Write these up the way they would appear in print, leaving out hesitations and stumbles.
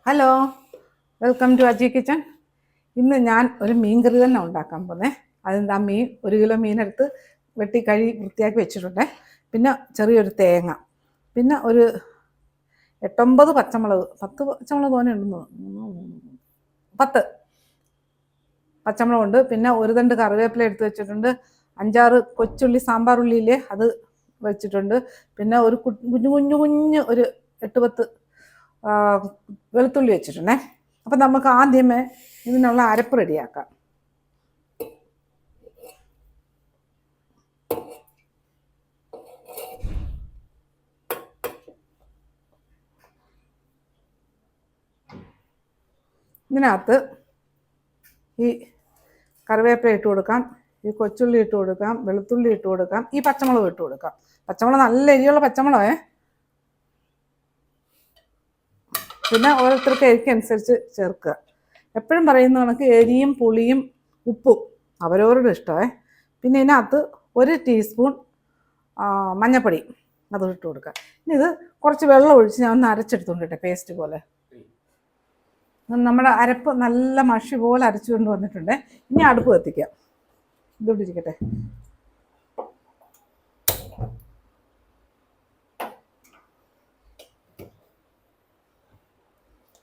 Hello, welcome to Aji kitchen. ഇന്ന് ഞാൻ ഒരു മീൻ കറി തന്നെ ഉണ്ടാക്കാൻ പോകുന്നത്. അതെന്താ, മീൻ 1 കിലോ മീനെടുത്ത് വെട്ടി കഴുകി വൃത്തിയാക്കി വെച്ചിട്ടുണ്ട്. പിന്നെ ചെറിയൊരു തേങ്ങ, പിന്നെ ഒരു 8-9 പച്ചമുളക്, 10 പച്ചമുളക് തോനെ ഉണ്ടെന്ന് തോന്നുന്നു, 10 പച്ചമുളകുണ്ട്. പിന്നെ ഒരു തണ്ട് കറിവേപ്പില എടുത്ത് വെച്ചിട്ടുണ്ട്. 5-6 കൊച്ചുള്ളി, സാമ്പാർ ഉള്ളിയില്ലേ, അത് വെച്ചിട്ടുണ്ട്. പിന്നെ ഒരു കുഞ്ഞു കുഞ്ഞു കുഞ്ഞ് ഒരു 8-10 വെളുത്തുള്ളി വെച്ചിട്ടുണ്ടേ. അപ്പം നമുക്ക് ആദ്യമേ ഇതിനുള്ള അരപ്പ് റെഡിയാക്കാം. ഇതിനകത്ത് ഈ കറിവേപ്പില ഇട്ട് കൊടുക്കാം, ഈ കൊച്ചുള്ളി ഇട്ട് കൊടുക്കാം, വെളുത്തുള്ളി ഇട്ട് കൊടുക്കാം, ഈ പച്ചമുളക് ഇട്ട് കൊടുക്കാം. പച്ചമുളക് നല്ല എരിയുള്ള പച്ചമുളകേ. പിന്നെ ഓരോരുത്തർക്ക് എരിക്കനുസരിച്ച് ചേർക്കുക. എപ്പോഴും പറയുന്ന കണക്ക് എരിയും പുളിയും ഉപ്പും അവരവരുടെ ഇഷ്ടമേ. പിന്നെ ഇതിനകത്ത് 1 ടീസ്പൂൺ മഞ്ഞൾപ്പൊടി അത് ഇട്ട് കൊടുക്കുക. ഇനി ഇത് കുറച്ച് വെള്ളം ഒഴിച്ച് ഞാൻ ഒന്ന് അരച്ചെടുത്തോണ്ടിട്ടെ, പേസ്റ്റ് പോലെ. നമ്മുടെ അരപ്പ് നല്ല മഷി പോലെ അരച്ചു കൊണ്ട് വന്നിട്ടുണ്ട്. ഇനി അടുപ്പ് കത്തിക്കാം, ഇതോട്ടിരിക്കട്ടെ.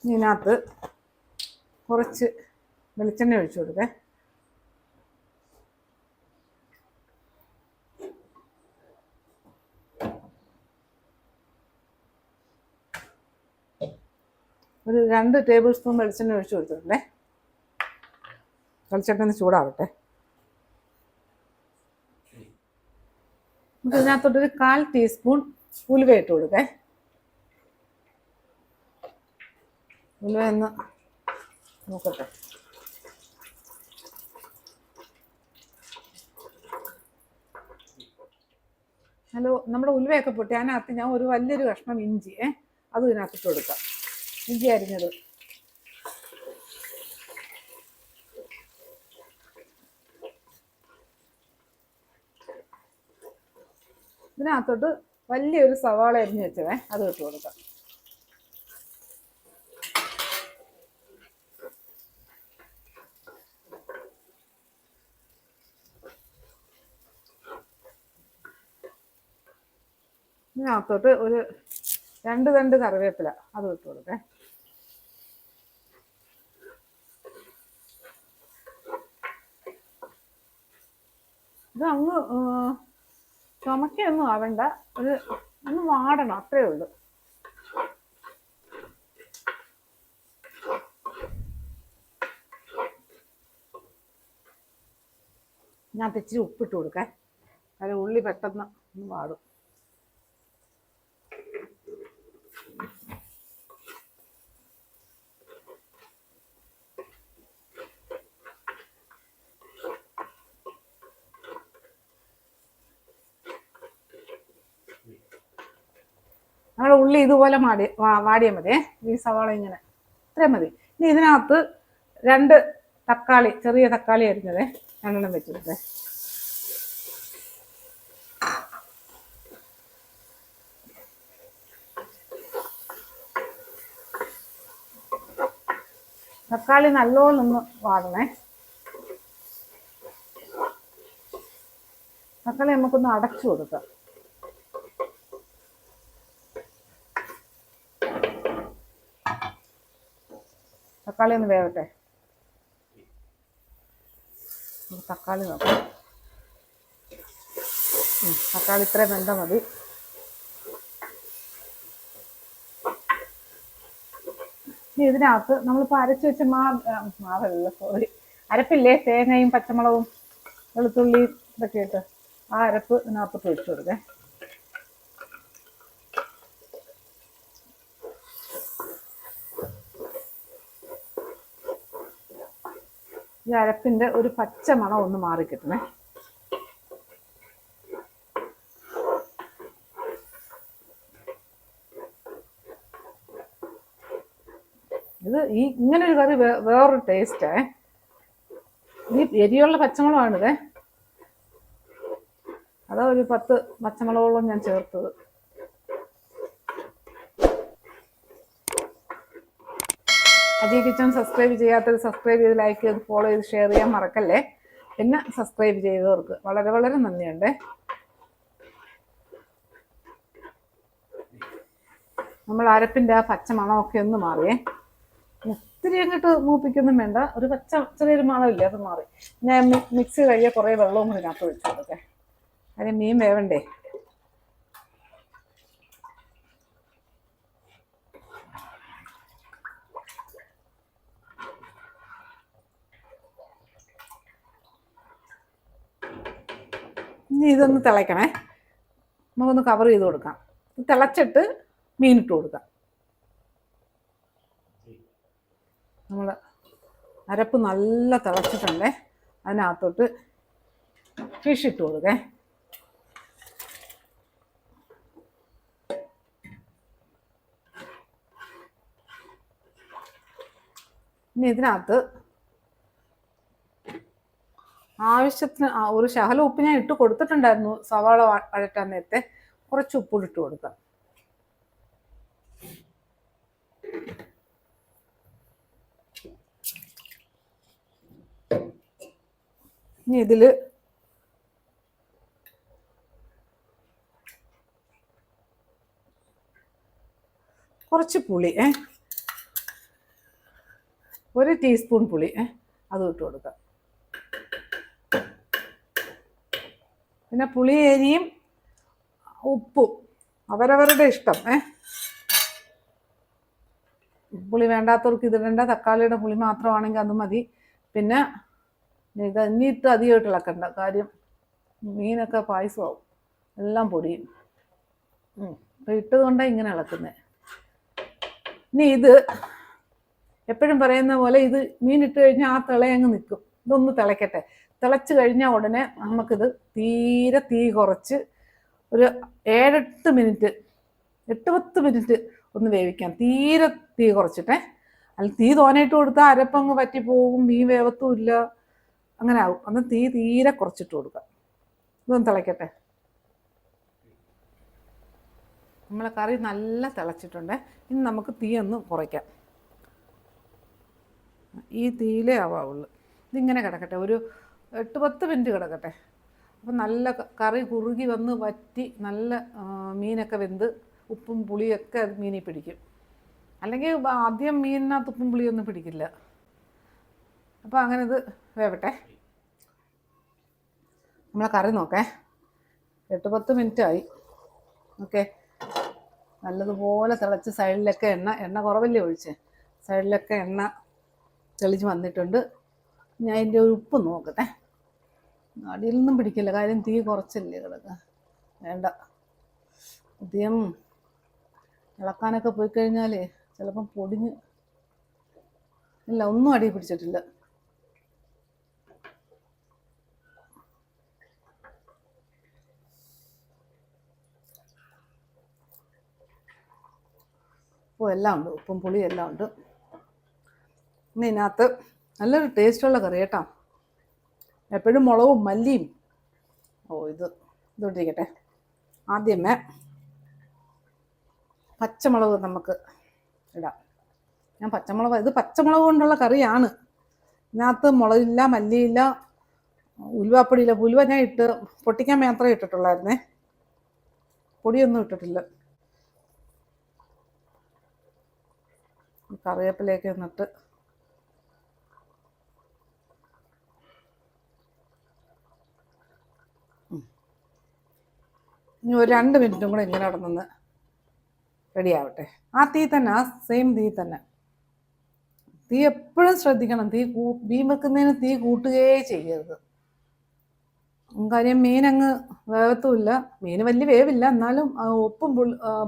ഇതിനകത്ത് കുറച്ച് വെളിച്ചെണ്ണ ഒഴിച്ചു കൊടുക്കേ. ഒരു 2 ടേബിൾ സ്പൂൺ വെളിച്ചെണ്ണ ഒഴിച്ചു കൊടുത്തിട്ടുണ്ടേ. വെളിച്ചെണ്ണ ഒന്ന് ചൂടാവട്ടെ. നമുക്ക് ഇതിനകത്തോട്ടൊരു 1/4 ടീസ്പൂൺ ഉലുവ ഇട്ട് കൊടുക്കേ. ഉലുവ ഒന്ന് നോക്കട്ടെ. ഹലോ, നമ്മുടെ ഉലുവയൊക്കെ പൊട്ടി അതിനകത്ത് ഞാൻ ഒരു വലിയൊരു കഷ്ണം ഇഞ്ചി അത് ഇതിനകത്തിട്ട് കൊടുക്കാം. ഇഞ്ചി അരിഞ്ഞത് ഇതിനകത്തോട്ട് വലിയൊരു സവാള അരിഞ്ഞ് വെച്ചതേ, അത് ഇട്ട് കൊടുക്കാം. ഇതിനകത്തോട്ട് ഒരു 2 തണ്ട് കറിവേപ്പില അത് ഇട്ട് കൊടുക്കേ. ഇത് അങ്ങ് ചുമക്കൊന്നും ആവണ്ട, ഒന്ന് വാടണം, അത്രേ ഉള്ളൂ. ഞാൻ ഇച്ചിരി ഉപ്പിട്ട് കൊടുക്കേ, അത് ഉള്ളി പെട്ടെന്ന് ഒന്ന് വാടും. നമ്മുടെ ഉള്ളി ഇതുപോലെ വാടിയാൽ മതി. ഈ സവാള ഇങ്ങനെ ഇത്രയും മതി. ഇനി ഇതിനകത്ത് 2 തക്കാളി, ചെറിയ തക്കാളി അരിഞ്ഞത് 2 വെച്ചിട്ട് തക്കാളി നല്ലോണമൊന്ന് വാടണേ. തക്കാളി നമുക്കൊന്ന് അടച്ചു കൊടുക്കാം. തക്കാളി ഒന്ന് വേവട്ടെ. തക്കാളി നോക്കാം. തക്കാളി ഇത്രയും വെന്ത മതി. ഇനി ഇതിനകത്ത് നമ്മളിപ്പോൾ അരച്ചു വെച്ച മാവല്ല, സോറി, അരപ്പില്ലേ, തേങ്ങയും പച്ചമുളകും വെളുത്തുള്ളിയും ഇതൊക്കെ ഇട്ട് ആ അരപ്പ് ഇതിനകത്തോട്ട് ഒഴിച്ചു കൊടുക്കേ. ഈ അരപ്പിൻ്റെ ഒരു പച്ച മണം ഒന്ന് മാറിക്കിട്ടണേ. ഇത് ഇങ്ങനൊരു കറി വേറൊരു ടേസ്റ്റേ. ഈ എരിയുള്ള പച്ചമുളകാണിത്. അതാ ഒരു 10 പച്ചമുളകോളം ഞാൻ ചേർത്തത്. അജി കിച്ചൺ സബ്സ്ക്രൈബ് ചെയ്യാത്തത് സബ്സ്ക്രൈബ് ചെയ്ത് ലൈക്ക് ചെയ്ത് ഫോളോ ചെയ്ത് ഷെയർ ചെയ്യാൻ മറക്കല്ലേ. പിന്നെ സബ്സ്ക്രൈബ് ചെയ്തവർക്ക് വളരെ വളരെ നന്ദിയുണ്ട്. നമ്മൾ അരപ്പിൻ്റെ ആ പച്ച മണമൊക്കെ ഒന്ന് മാറിയേ. ഒത്തിരി അങ്ങോട്ട് മൂപ്പിക്കൊന്നും വേണ്ട, ഒരു പച്ച ചെറിയൊരു മണമില്ലേ, അത് മാറി. ഞാൻ മിക്സി കഴിയാൻ കുറേ വെള്ളവും കൂടി ഇതിനകത്ത് ഒഴിച്ചു കൊടുക്കേ, അതിന് മീൻ വേവണ്ടേ. ഇനി ഇതൊന്ന് തിളയ്ക്കണേ, നമുക്കൊന്ന് കവർ ചെയ്ത് കൊടുക്കാം. തിളച്ചിട്ട് മീനിട്ട് കൊടുക്കാം. നമ്മൾ അരപ്പ് നല്ല തിളച്ചിട്ടുണ്ടേ, അതിനകത്തോട്ട് ഫിഷ് ഇട്ട് കൊടുക്കേ. ഇനി ഇതിനകത്ത് ആവശ്യത്തിന് ഒരു ശകലം ഉപ്പ് ഞാൻ ഇട്ട് കൊടുത്തിട്ടുണ്ടായിരുന്നു സവാള വഴറ്റാൻ നേരത്തെ. കുറച്ച് ഉപ്പ് ഇട്ട് കൊടുക്കാം. ഇനി ഇതിൽ കുറച്ച് പുളി, 1 ടീസ്പൂൺ പുളി അതും ഇട്ട് കൊടുക്കാം. പിന്നെ പുളി അരിയും ഉപ്പും അവരവരുടെ ഇഷ്ടം. പുളി വേണ്ടാത്തവർക്ക് ഇതിടേണ്ട, തക്കാളിയുടെ പുളി മാത്രമാണെങ്കിൽ അത് മതി. പിന്നെ ഇത് ഇനിയിട്ട് അധികമായിട്ട് ഇളക്കണ്ട, കാര്യം മീനൊക്കെ പായസമാവും, എല്ലാം പൊടിയും. അപ്പം ഇട്ടതുകൊണ്ടാണ് ഇങ്ങനെ ഇളക്കുന്നത്. ഇനി ഇത് എപ്പോഴും പറയുന്ന പോലെ ഇത് മീനിട്ട് കഴിഞ്ഞാൽ ആ തിളയങ്ങ് നിൽക്കും. ഇതൊന്ന് തിളയ്ക്കട്ടെ. തിളച്ച് കഴിഞ്ഞാൽ ഉടനെ നമുക്കിത് തീരെ തീ കുറച്ച് ഒരു 7-8 മിനിറ്റ് 8-10 മിനിറ്റ് ഒന്ന് വേവിക്കാം. തീരെ തീ കുറച്ചിട്ടേ, അല്ല തീ തോനയിട്ട് കൊടുത്താൽ അരപ്പങ്ങ് പറ്റിപ്പോകും, മീൻ വേവത്തും ഇല്ല, അങ്ങനെ ആവും. അന്ന് തീ തീരെ കുറച്ചിട്ട് കൊടുക്കാം. ഇതൊന്ന് തിളയ്ക്കട്ടെ. നമ്മളെ കറി നല്ല തിളച്ചിട്ടുണ്ട്. ഇനി നമുക്ക് തീ ഒന്ന് കുറയ്ക്കാം. ഈ തീയിലേ ആവാവുള്ളൂ. ഇതിങ്ങനെ കിടക്കട്ടെ, ഒരു 8-10 മിനിറ്റ് കിടക്കട്ടെ. അപ്പം നല്ല കറി കുറുകി വന്ന് വറ്റി നല്ല മീനൊക്കെ വെന്ത് ഉപ്പും പുളിയൊക്കെ അത് മീനിൽ പിടിക്കും. അല്ലെങ്കിൽ ആദ്യം മീനിനകത്ത് ഉപ്പും പുളിയൊന്നും പിടിക്കില്ല. അപ്പോൾ അങ്ങനെ ഇത് വേവട്ടെ. നമ്മളെ കറി നോക്കേ, 8-10 മിനിറ്റ് ആയി. ഓക്കെ, നല്ലതുപോലെ തിളച്ച് സൈഡിലൊക്കെ എണ്ണ കുറവല്ലേ ഒഴിച്ച്, സൈഡിലൊക്കെ എണ്ണ തെളിച്ച് വന്നിട്ടുണ്ട്. ഞാൻ അതിൻ്റെ ഒരു ഉപ്പ് നോക്കട്ടെ. അടിയിലൊന്നും പിടിക്കില്ല, കാര്യം തീ കുറച്ചല്ലേ കിടക്കുക. വേണ്ട, അധികം ഇളക്കാനൊക്കെ പോയി കഴിഞ്ഞാൽ ചിലപ്പം പൊടിഞ്ഞ് ഇല്ല, ഒന്നും അടിയിൽ പിടിച്ചിട്ടില്ല. ഉപ്പും എല്ലാം ഉണ്ട്, ഉപ്പും പുളിയും എല്ലാം ഉണ്ട്. ഇനി ഇതിനകത്ത് നല്ലൊരു ടേസ്റ്റുള്ള കറി കേട്ടോ. എപ്പോഴും മുളകും മല്ലിയും ഇതൊട്ടിരിക്കട്ടെ. ആദ്യമേ പച്ചമുളക് നമുക്ക് ഇടാം. ഞാൻ ഇത് പച്ചമുളക് കൊണ്ടുള്ള കറിയാണ്. ഇതിനകത്ത് മുളകില്ല, മല്ലിയില്ല, ഉലുവാപ്പൊടിയില്ല. ഉലുവ ഞാൻ പൊട്ടിക്കാൻ മാത്രമേ ഇട്ടിട്ടുള്ളായിരുന്നേ, പൊടിയൊന്നും ഇട്ടിട്ടില്ല. കറിവേപ്പിലേക്ക് എന്നിട്ട് ഇനി ഒരു 2 മിനിറ്റും കൂടെ ഇങ്ങനെ നടന്ന് റെഡി ആവട്ടെ. ആ തീ തന്നെ, ആ സെയിം തീ തന്നെ. തീ എപ്പോഴും ശ്രദ്ധിക്കണം, മീൻ വെക്കുന്നതിന് തീ കൂട്ടുകയേ ചെയ്യരുത്. കാര്യം മീനങ്ങ് വേവത്തുമില്ല, മീൻ വലിയ വേവില്ല, എന്നാലും ഉപ്പും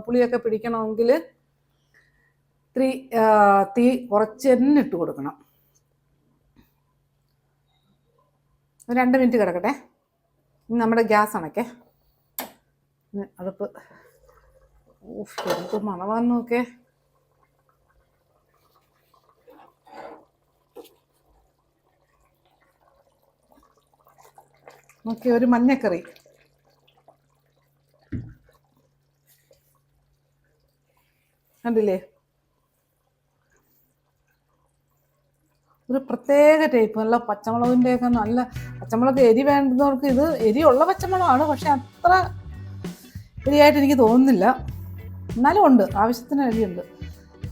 പുളിയൊക്കെ പിടിക്കണമെങ്കിൽ തീ കുറച്ച് തന്നെ ഇട്ട് കൊടുക്കണം. 2 മിനിറ്റ് കിടക്കട്ടെ. ഇനി നമ്മുടെ ഗ്യാസ് അണയ്ക്കേ. അടുപ്പ് എന്ത് മണമാന്ന് നോക്കേ. നോക്കി, ഒരു മഞ്ഞക്കറി. കണ്ടില്ലേ, ഒരു പ്രത്യേക ടൈപ്പ്, നല്ല പച്ചമുളകിൻ്റെയൊക്കെ നല്ല പച്ചമുളക് എരി വേണ്ടുന്നവർക്ക് ഇത് എരിയുള്ള പച്ചമുളകാണ്, പക്ഷെ അത്ര എരിയായിട്ട് എനിക്ക് തോന്നുന്നില്ല. എന്നാലും ഉണ്ട്, ആവശ്യത്തിന് എരിയുണ്ട്.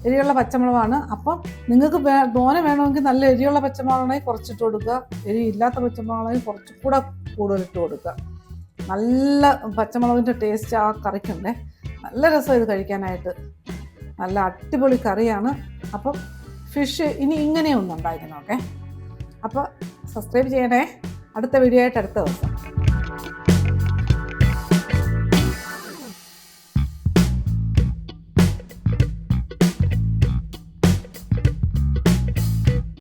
എരിയുള്ള പച്ചമുളകാണ്. അപ്പം നിങ്ങൾക്ക് തോനെ വേണമെങ്കിൽ നല്ല എരിയുള്ള പച്ചമുളകാണെങ്കിൽ കുറച്ചിട്ട് കൊടുക്കുക, എരി ഇല്ലാത്ത പച്ചമുളകാണെങ്കിൽ കുറച്ചുകൂടെ കൂടുതലിട്ട് കൊടുക്കുക. നല്ല പച്ചമുളകിൻ്റെ ടേസ്റ്റ് ആ കറിക്കുണ്ടേ. നല്ല രസം ഇത് കഴിക്കാനായിട്ട്, നല്ല അടിപൊളി കറിയാണ്. അപ്പം ഫിഷ് ഇനി ഇങ്ങനെയൊന്നും ഉണ്ടാക്കി നോക്കേ. അപ്പോൾ സബ്സ്ക്രൈബ് ചെയ്യണേ. അടുത്ത വീഡിയോ ആയിട്ട് അടുത്ത ദിവസം.